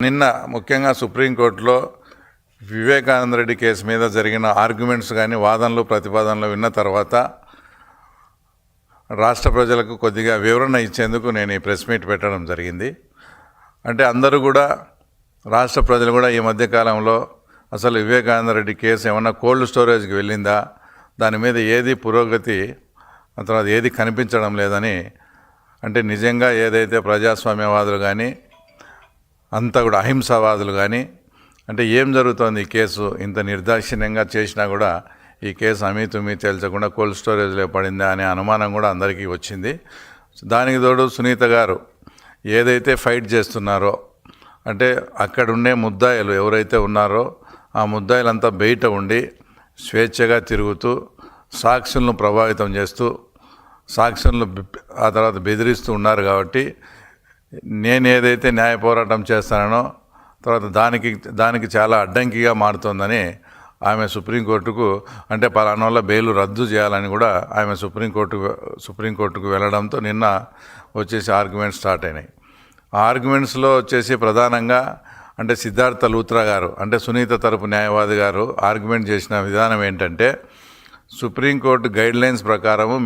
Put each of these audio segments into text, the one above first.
నిన్న ముఖ్యంగా సుప్రీంకోర్టులో వివేకానంద రెడ్డి కేసు మీద జరిగిన ఆర్గ్యుమెంట్స్ కానీ వాదనలు ప్రతిపాదనలు విన్న తర్వాత రాష్ట్ర ప్రజలకు కొద్దిగా వివరణ ఇచ్చేందుకు నేను ఈ ప్రెస్ మీట్ పెట్టడం జరిగింది. అంటే అందరూ కూడా రాష్ట్ర ప్రజలు కూడా ఈ మధ్యకాలంలో అసలు వివేకానంద రెడ్డి కేసు ఏమన్నా కోల్డ్ స్టోరేజ్కి వెళ్ళిందా, దాని మీద ఏది పురోగతి తర్వాత ఏది కనిపించడం లేదని, అంటే నిజంగా ఏదైతే ప్రజాస్వామ్యవాదులు కానీ అంతా కూడా అహింసావాదులు కానీ అంటే ఏం జరుగుతోంది, ఈ కేసు ఇంత నిర్దాక్షిణ్యంగా చేసినా కూడా ఈ కేసు అమీతుమీ తేల్చకుండా కోల్డ్ స్టోరేజ్లో పడిందా అనే అనుమానం కూడా అందరికీ వచ్చింది. దానికి తోడు సునీత గారు ఏదైతే ఫైట్ చేస్తున్నారో, అంటే అక్కడుండే ముద్దాయిలు ఎవరైతే ఉన్నారో ఆ ముద్దాయిలంతా బయట ఉండి స్వేచ్ఛగా తిరుగుతూ సాక్షులను ప్రభావితం చేస్తూ సాక్షులను ఆ తర్వాత బెదిరిస్తూ ఉన్నారు. కాబట్టి నేను ఏదైతే న్యాయ పోరాటం చేస్తానో తర్వాత దానికి చాలా అడ్డంకిగా మారుతోందని ఆమె సుప్రీంకోర్టుకు, అంటే పలానా వల్ల బెయిల్ రద్దు చేయాలని కూడా ఆమె సుప్రీంకోర్టుకు వెళ్ళడంతో నిన్న వచ్చేసి ఆర్గ్యుమెంట్స్ స్టార్ట్ అయినాయి. ఆ ఆర్గ్యుమెంట్స్లో వచ్చేసి ప్రధానంగా అంటే సిద్ధార్థ లూత్రా గారు, అంటే సునీత తరపు న్యాయవాది గారు ఆర్గ్యుమెంట్ చేసిన విధానం ఏంటంటే, సుప్రీంకోర్టు గైడ్లైన్స్ ప్రకారము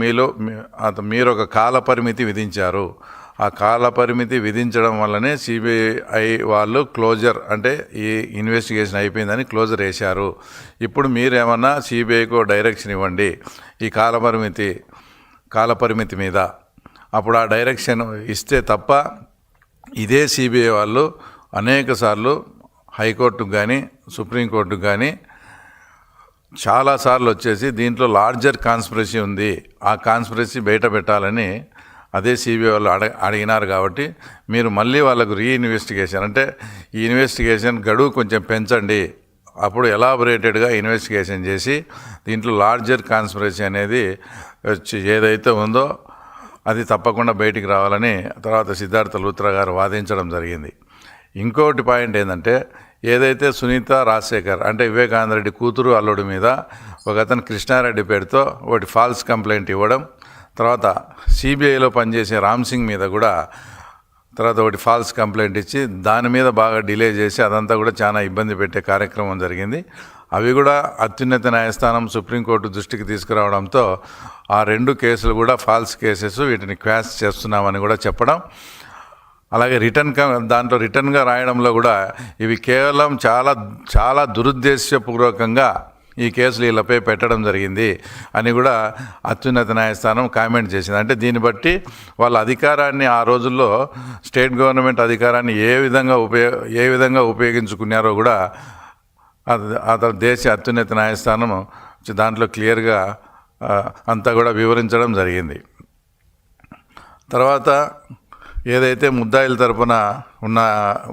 మీరు ఒక కాల పరిమితి విధించారు. ఆ కాల పరిమితి విధించడం వల్లనే సిబిఐ వాళ్ళు క్లోజర్, అంటే ఈ ఇన్వెస్టిగేషన్ అయిపోయిందని క్లోజర్ వేశారు. ఇప్పుడు మీరేమన్నా సిబిఐకు డైరెక్షన్ ఇవ్వండి ఈ కాల పరిమితి మీద. అప్పుడు ఆ డైరెక్షన్ ఇస్తే తప్ప ఇదే సిబిఐ వాళ్ళు అనేక సార్లు హైకోర్టుకు కానీ సుప్రీంకోర్టుకు కానీ చాలాసార్లు వచ్చేసి దీంట్లో లార్జర్ కాన్స్పిరసీ ఉంది, ఆ కాన్స్పిరసీ బయట పెట్టాలని అదే సిబిఐ వాళ్ళు అడిగినారు. కాబట్టి మీరు మళ్ళీ వాళ్ళకు రీఇన్వెస్టిగేషన్, అంటే ఈ ఇన్వెస్టిగేషన్ గడువు కొంచెం పెంచండి, అప్పుడు ఎలాబొరేటెడ్గా ఇన్వెస్టిగేషన్ చేసి దీంట్లో లార్జర్ కాన్స్పిరసీ అనేది ఏదైతే ఉందో అది తప్పకుండా బయటికి రావాలని తర్వాత సిద్ధార్థ లూత్రా గారు వాదించడం జరిగింది. ఇంకోటి పాయింట్ ఏంటంటే, ఏదైతే సునీత రాజశేఖర్ అంటే వివేకానంద రెడ్డి కూతురు అల్లుడి మీద ఒక అతను కృష్ణారెడ్డి పేరుతో ఒకటి ఫాల్స్ కంప్లైంట్ ఇవ్వడం, తర్వాత సిబిఐలో పనిచేసే రామ్ సింగ్ మీద కూడా తర్వాత ఒకటి ఫాల్స్ కంప్లైంట్ ఇచ్చి దాని మీద బాగా డిలే చేసి అదంతా కూడా చాలా ఇబ్బంది పెట్టే కార్యక్రమం జరిగింది. అవి కూడా అత్యున్నత న్యాయస్థానం సుప్రీంకోర్టు దృష్టికి తీసుకురావడంతో ఆ రెండు కేసులు కూడా ఫాల్స్ కేసెస్, వీటిని క్వాష్ చేస్తున్నామని కూడా చెప్పడం, అలాగే దాంట్లో రిటర్న్గా రాయడంలో కూడా ఇవి కేవలం చాలా దురుద్దేశపూర్వకంగా ఈ కేసులు వీళ్ళపై పెట్టడం జరిగింది అని కూడా అత్యున్నత న్యాయస్థానం కామెంట్ చేసింది. అంటే దీన్ని బట్టి వాళ్ళ అధికారాన్ని ఆ రోజుల్లో స్టేట్ గవర్నమెంట్ అధికారాన్ని ఏ విధంగా ఉపయోగించుకున్నారో కూడా దేశ అత్యున్నత న్యాయస్థానం దాంట్లో క్లియర్గా అంతా కూడా వివరించడం జరిగింది. తర్వాత ఏదైతే ముద్దాయిల తరపున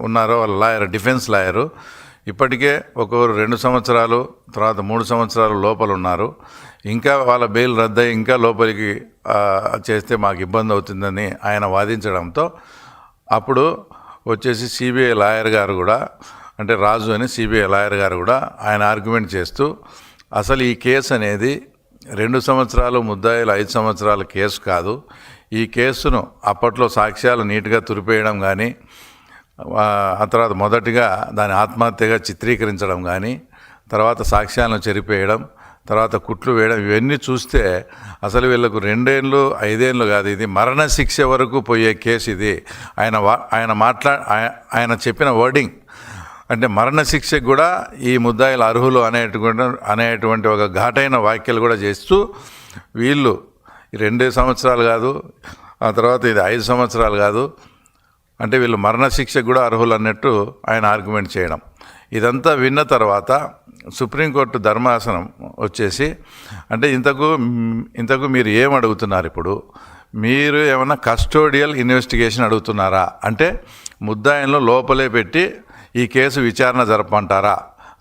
ఉన్నారో వాళ్ళ లాయర్, డిఫెన్స్ లాయరు ఇప్పటికే ఒక్కొక్కరు 2 సంవత్సరాలు తర్వాత 3 సంవత్సరాలు లోపల ఉన్నారు. ఇంకా వాళ్ళ బెయిల్ రద్దయి ఇంకా లోపలికి చేస్తే మాకు ఇబ్బంది అవుతుందని ఆయన వాదించడంతో అప్పుడు వచ్చేసి సిబిఐ లాయర్ గారు కూడా, అంటే రాజు అని సిబిఐ లాయర్ గారు కూడా ఆయన ఆర్గ్యుమెంట్ చేస్తూ, అసలు ఈ కేసు అనేది 2 సంవత్సరాలు ముద్దాయిలు 5 సంవత్సరాల కేసు కాదు. ఈ కేసును అప్పట్లో సాక్ష్యాలు నీట్గా తురిపేయడం కానీ, ఆ తర్వాత మొదటిగా దాని ఆత్మహత్యగా చిత్రీకరించడం కానీ, తర్వాత సాక్ష్యాలను చెరిపేయడం, తర్వాత కుట్లు వేయడం, ఇవన్నీ చూస్తే అసలు వీళ్ళకు 2 ఏళ్ళు 5 ఏళ్ళు కాదు, ఇది మరణశిక్ష వరకు పోయే కేసు ఇది. ఆయన చెప్పిన వర్డింగ్ అంటే మరణశిక్షకు కూడా ఈ ముద్దాయిలు అర్హులు అనేటువంటి ఒక ఘాటైన వ్యాఖ్యలు కూడా చేస్తూ, వీళ్ళు 2 సంవత్సరాలు కాదు, ఆ తర్వాత ఇది 5 సంవత్సరాలు కాదు, అంటే వీళ్ళు మరణశిక్షకు కూడా అర్హులు అన్నట్టు ఆయన ఆర్గ్యుమెంట్ చేయడం. ఇదంతా విన్న తర్వాత సుప్రీంకోర్టు ధర్మాసనం వచ్చేసి, అంటే ఇంతకు మీరు ఏం అడుగుతున్నారు, ఇప్పుడు మీరు ఏమన్నా కస్టోడియల్ ఇన్వెస్టిగేషన్ అడుగుతున్నారా, అంటే ముద్దాయిలను లోపలే పెట్టి ఈ కేసు విచారణ జరపమంటారా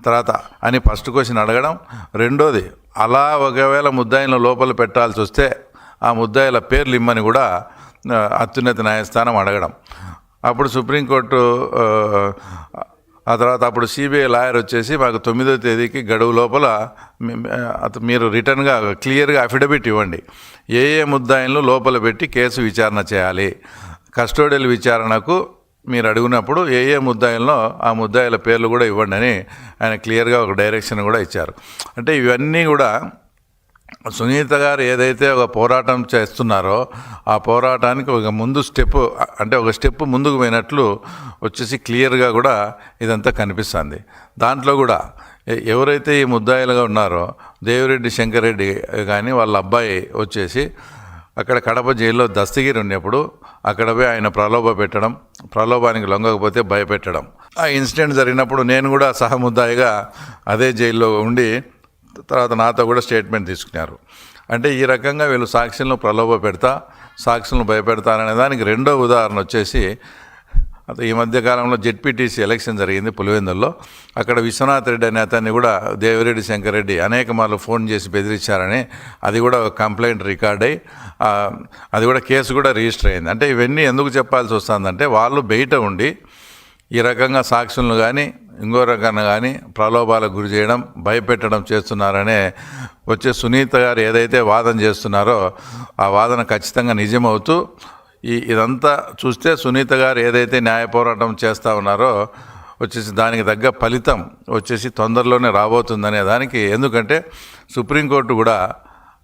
తర్వాత అని ఫస్ట్ క్వశ్చన్ అడగడం. రెండోది, అలా ఒకవేళ ముద్దాయిలను లోపల పెట్టాల్సి వస్తే ఆ ముద్దాయిల పేర్లు ఇమ్మని కూడా అత్యున్నత న్యాయస్థానం అడగడం. అప్పుడు సుప్రీంకోర్టు ఆ తర్వాత అప్పుడు సిబిఐ లాయర్ వచ్చేసి మాకు 9వ తేదీకి గడువు లోపల మీరు రిటర్న్గా క్లియర్గా అఫిడవిట్ ఇవ్వండి, ఏ ముద్దాయిలను లోపల పెట్టి కేసు విచారణ చేయాలి, కస్టోడియల్ విచారణకు మీరు అడిగినప్పుడు ఏ ముద్దాయిల్లో ఆ ముద్దాయిల పేర్లు కూడా ఇవ్వండి అని ఆయన క్లియర్గా ఒక డైరెక్షన్ కూడా ఇచ్చారు. అంటే ఇవన్నీ కూడా సునీత గారు ఏదైతే ఒక పోరాటం చేస్తున్నారో ఆ పోరాటానికి ఒక ముందు స్టెప్, అంటే ఒక స్టెప్ ముందుకు పోయినట్లు వచ్చేసి క్లియర్గా కూడా ఇదంతా కనిపిస్తుంది. దాంట్లో కూడా ఎవరైతే ఈ ముద్దాయిలుగా ఉన్నారో దేవిరెడ్డి శంకర్ రెడ్డి కానీ వాళ్ళ అబ్బాయి వచ్చేసి అక్కడ కడప జైల్లో దస్తగిరి ఉన్నప్పుడు అక్కడ పోయి ఆయన ప్రలోభ పెట్టడం, ప్రలోభానికి లొంగకపోతే భయపెట్టడం, ఆ ఇన్సిడెంట్ జరిగినప్పుడు నేను కూడా సహముద్దాయిగా అదే జైల్లో ఉండి తర్వాత నాతో కూడా స్టేట్మెంట్ తీసుకున్నారు. అంటే ఈ రకంగా వీళ్ళు సాక్షులను ప్రలోభ పెడతా, సాక్షులను భయపెడతారనే దానికి రెండో ఉదాహరణ వచ్చేసి ఈ మధ్యకాలంలో జెడ్పీటీసీ ఎలక్షన్ జరిగింది పులివెందుల్లో. అక్కడ విశ్వనాథ్ రెడ్డి అనే అతన్ని కూడా దేవిరెడ్డి శంకర్ రెడ్డి అనేక మార్లు ఫోన్ చేసి బెదిరించారని అది కూడా కంప్లైంట్ రికార్డ్ అయ్యి అది కూడా కేసు కూడా రిజిస్టర్ అయింది. అంటే ఇవన్నీ ఎందుకు చెప్పాల్సి వస్తుందంటే వాళ్ళు బయట ఉండి ఈ రకంగా సాక్షులను కానీ ఇంకో రకంగా కానీ ప్రలోభాలకు గురి చేయడం, భయపెట్టడం చేస్తున్నారనే వచ్చే సునీత గారు ఏదైతే వాదన చేస్తున్నారో ఆ వాదన ఖచ్చితంగా నిజమవుతూ ఇదంతా చూస్తే సునీత గారు ఏదైతే న్యాయ పోరాటం చేస్తూ ఉన్నారో వచ్చేసి దానికి తగ్గ ఫలితం వచ్చేసి తొందరలోనే రాబోతుందనే దానికి, ఎందుకంటే సుప్రీంకోర్టు కూడా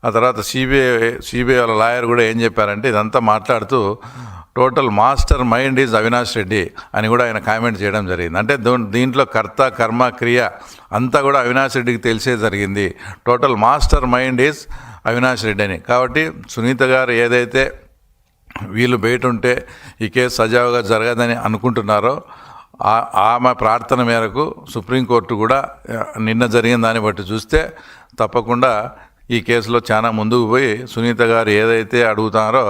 ఆ తర్వాత సిబిఐ వాళ్ళ లాయర్ కూడా ఏం చెప్పారంటే ఇదంతా మాట్లాడుతూ total master mind is Avinash Reddy అని కూడా ఆయన కామెంట్ చేయడం జరిగింది. అంటే దీంట్లో కర్త కర్మ క్రియ అంతా కూడా అవినాష్ రెడ్డికి తెలిసే జరిగింది. Total master mind is Avinash Reddy అని. కాబట్టి సునీత గారు ఏదైతే వీళ్ళు బయట ఉంటే ఈ కేసు సజావుగా జరగదని అనుకుంటున్నారో ఆమె ప్రార్థన మేరకు సుప్రీంకోర్టు కూడా నిన్న జరిగిన దాన్ని బట్టి చూస్తే తప్పకుండా ఈ కేసులో చాలా ముందుకు పోయి సునీత గారు ఏదైతే అడుగుతారో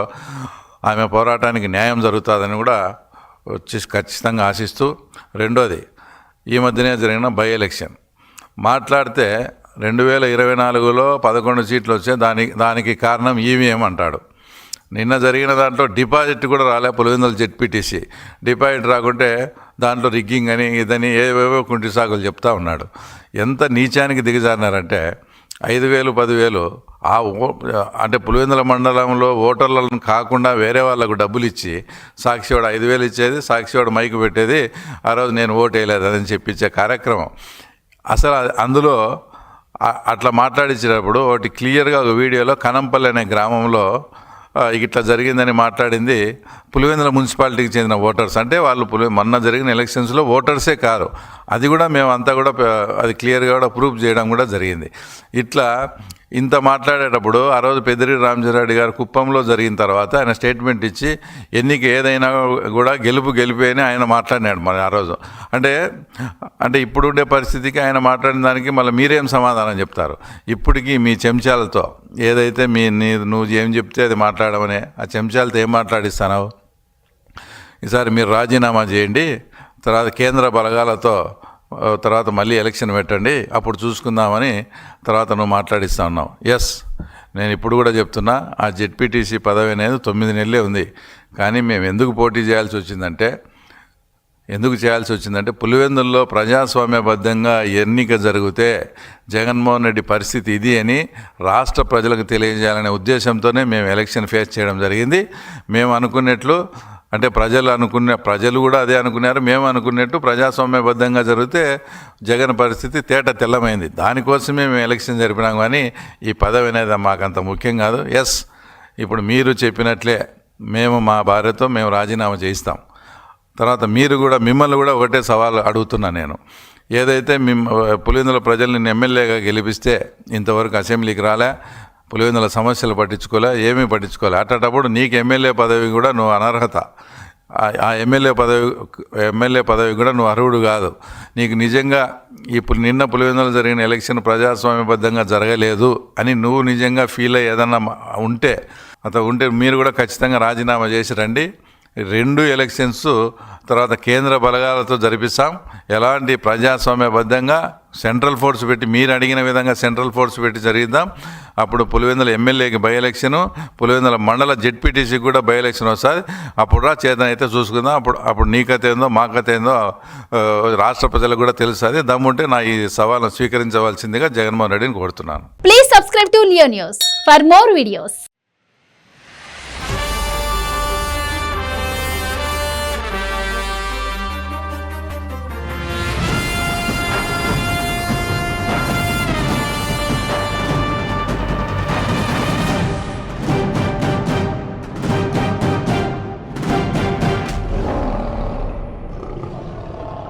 ఆమె పోరాటానికి న్యాయం జరుగుతుందని కూడా వచ్చేసి ఖచ్చితంగా ఆశిస్తూ, రెండోది ఈ మధ్యనే జరిగిన బై ఎలక్షన్ మాట్లాడితే 2024లో 11 సీట్లు వచ్చే దానికి కారణం ఈవీఎం అంటాడు. నిన్న జరిగిన దాంట్లో డిపాజిట్ కూడా రాలే పులివెందుల జెడ్పీటీసీ. డిపాజిట్ రాకుంటే దాంట్లో రిగ్గింగ్ అని ఇదని ఏవేవో కుంటి సాగులు చెప్తా ఉన్నాడు. ఎంత నీచానికి దిగజారినారంటే 5,000 10,000 అంటే పులివెందుల మండలంలో ఓటర్లను కాకుండా వేరే వాళ్ళకు డబ్బులు ఇచ్చి సాక్షివాడు 5,000 ఇచ్చేది, సాక్షివాడు మైకు పెట్టేది, ఆ రోజు నేను ఓటు వేయలేదు అని చెప్పించే కార్యక్రమం. అసలు అందులో అట్లా మాట్లాడించేటప్పుడు ఒకటి క్లియర్గా ఒక వీడియోలో కనంపల్లి అనే గ్రామంలో ఇట్లా జరిగిందని మాట్లాడింది పులివెందుల మున్సిపాలిటీకి చెందిన ఓటర్స్. అంటే వాళ్ళు మొన్న జరిగిన ఎలక్షన్స్లో ఓటర్సే కారు, అది కూడా మేమంతా కూడా అది క్లియర్గా కూడా ప్రూఫ్ చేయడం కూడా జరిగింది. ఇట్లా ఇంత మాట్లాడేటప్పుడు ఆ రోజు పెద్దిరెడ్డి రామచంద్రారెడ్డి గారు కుప్పంలో జరిగిన తర్వాత ఆయన స్టేట్మెంట్ ఇచ్చి ఎన్నిక ఏదైనా కూడా గెలిపే అని ఆయన మాట్లాడినాడు మరి ఆ రోజు. అంటే ఇప్పుడుండే పరిస్థితికి ఆయన మాట్లాడిన దానికి మళ్ళీ మీరేం సమాధానం చెప్తారు? ఇప్పటికీ మీ చెంచాలతో ఏదైతే నువ్వు ఏం చెప్తే అది మాట్లాడమని ఆ చెంచాలతో ఏం మాట్లాడిస్తున్నావు? ఈసారి మీరు రాజీనామా చేయండి, తర్వాత కేంద్ర బలగాలతో తర్వాత మళ్ళీ ఎలక్షన్ పెట్టండి, అప్పుడు చూసుకుందామని తర్వాత నువ్వు మాట్లాడిస్తా ఉన్నావు. ఎస్, నేను ఇప్పుడు కూడా చెప్తున్నా, ఆ జెడ్పీటీసీ పదవి అనేది 9 నెలలే ఉంది. కానీ మేము ఎందుకు పోటీ చేయాల్సి వచ్చిందంటే పులివెందుల్లో ప్రజాస్వామ్యబద్ధంగా ఎన్నిక జరిగితే జగన్మోహన్ రెడ్డి పరిస్థితి ఇది అని రాష్ట్ర ప్రజలకు తెలియజేయాలనే ఉద్దేశంతోనే మేము ఎలక్షన్ ఫేస్ చేయడం జరిగింది. మేము అనుకున్నట్లు, అంటే ప్రజలు కూడా అదే అనుకున్నారు, మేము అనుకున్నట్టు ప్రజాస్వామ్యబద్ధంగా జరిగితే జగన్ పరిస్థితి తేట తెల్లమైంది. దానికోసమే మేము ఎలక్షన్ జరిపినాం. కానీ ఈ పదవి అనేది మాకంత ముఖ్యం కాదు. ఎస్, ఇప్పుడు మీరు చెప్పినట్లే మేము మా భార్యతో మేము రాజీనామా చేయిస్తాం. తర్వాత మిమ్మల్ని కూడా ఒకటే సవాల్ అడుగుతున్నా నేను. ఏదైతే పులివెందుల ప్రజలు నిన్ను ఎమ్మెల్యేగా గెలిపిస్తే ఇంతవరకు అసెంబ్లీకి రాలే, పులివెందుల సమస్యలు ఏమీ పట్టించుకోలే. అట్టేటప్పుడు నీకు ఎమ్మెల్యే పదవి కూడా నువ్వు అనర్హత, ఆ ఎమ్మెల్యే పదవి కూడా నువ్వు అర్హుడు కాదు. నీకు నిజంగా నిన్న పులివెందుల జరిగిన ఎలక్షన్ ప్రజాస్వామ్యబద్ధంగా జరగలేదు అని నువ్వు నిజంగా ఫీల్ అయ్యి ఏదన్నా ఉంటే మీరు కూడా ఖచ్చితంగా రాజీనామా చేసి రండి. 2 ఎలక్షన్స్ తర్వాత కేంద్ర బలగాలతో జరిపిస్తాం. ఎలాంటి ప్రజాస్వామ్యబద్ధంగా సెంట్రల్ ఫోర్స్ పెట్టి మీరు అడిగిన విధంగా సెంట్రల్ ఫోర్స్ పెట్టి జరిగిద్దాం. అప్పుడు పులివెందుల ఎమ్మెల్యేకి బై ఎలక్షను, పులివెందుల మండల జెడ్పీటీసీకి కూడా బై ఎలక్షన్ వస్తుంది. అప్పుడు చేతన అయితే చూసుకుందాం. అప్పుడు నీ కథ ఏందో మా కథ ఏందో రాష్ట్ర ప్రజలకు కూడా తెలుస్తుంది. దమ్ముంటే నా ఈ సవాల్ను స్వీకరించవలసిందిగా జగన్మోహన్ రెడ్డిని కోరుతున్నాను. Please subscribe to Leo news for more videos.